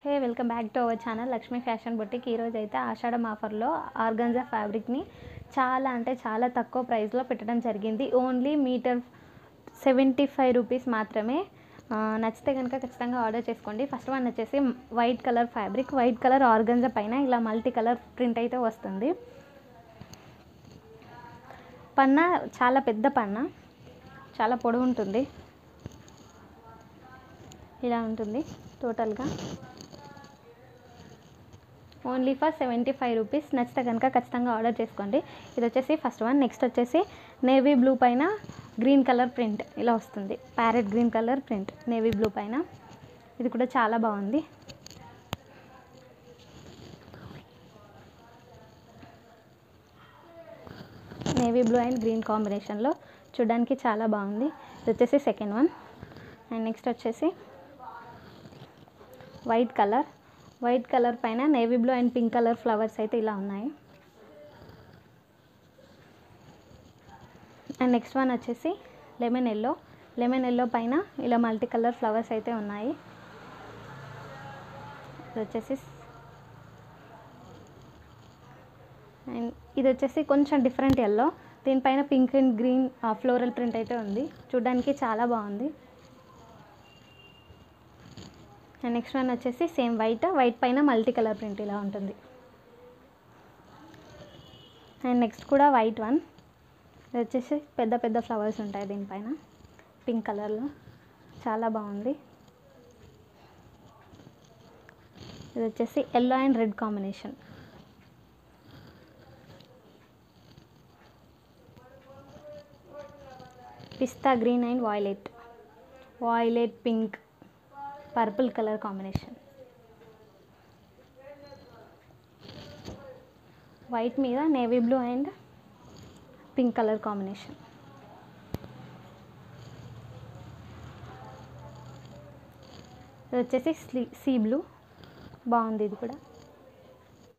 Hey welcome back to our channel Lakshmi fashion boutique. ఈరోజు అయితే ఆషాఢం ఆఫర్లో ఆర్గంజా ఫ్యాబ్రిక్ని చాలా అంటే చాలా తక్కువ ప్రైస్లో పెట్టడం జరిగింది. ఓన్లీ మీటర్ 75 రూపీస్ మాత్రమే. నచ్చితే కనుక ఖచ్చితంగా ఆర్డర్ చేసుకోండి. ఫస్ట్ వన్ వచ్చేసి white colour fabric, white colour organza పైన ఇలా మల్టీ కలర్ ప్రింట్ అయితే వస్తుంది. పన్న చాలా పెద్ద పన్న, చాలా పొడవు ఉంటుంది. ఇలా ఉంటుంది టోటల్గా. Only for 75 rupees. నచ్చితే కనుక ఖచ్చితంగా ఆర్డర్ చేసుకోండి. ఇది వచ్చేసి ఫస్ట్ వన్. నెక్స్ట్ వచ్చేసి నేవీ బ్లూ పైన గ్రీన్ కలర్ ప్రింట్ ఇలా వస్తుంది. Parrot green colour print navy blue పైన. ఇది కూడా చాలా బాగుంది. నేవీ బ్లూ అండ్ గ్రీన్ కాంబినేషన్లో చూడడానికి చాలా బాగుంది. ఇది వచ్చేసి సెకండ్ వన్. అండ్ నెక్స్ట్ వచ్చేసి వైట్ కలర్ పైన navy blue and pink colour flowers అయితే ఇలా ఉన్నాయి. అండ్ నెక్స్ట్ వన్ వచ్చేసి లెమన్ ఎల్లో పైన ఇలా మల్టీ కలర్ ఫ్లవర్స్ అయితే ఉన్నాయి. ఇది వచ్చేసి కొంచెం డిఫరెంట్ ఎల్లో, దీనిపైన pink and green floral print అయితే ఉంది. చూడడానికి చాలా బాగుంది. అండ్ నెక్స్ట్ వన్ వచ్చేసి సేమ్ వైట్ పైన మల్టీ కలర్ ప్రింట్ ఇలా ఉంటుంది. అండ్ నెక్స్ట్ కూడా వైట్ వన్. ఇది వచ్చేసి పెద్ద ఫ్లవర్స్ ఉంటాయి దీనిపైన పింక్ కలర్లో, చాలా బాగుంది. ఇది వచ్చేసి yellow and red combination. Pista green and violet pink purple colour combination. White మీద navy blue and pink colour combination. ఇది వచ్చేసి సీ బ్లూ, బాగుంది ఇది కూడా.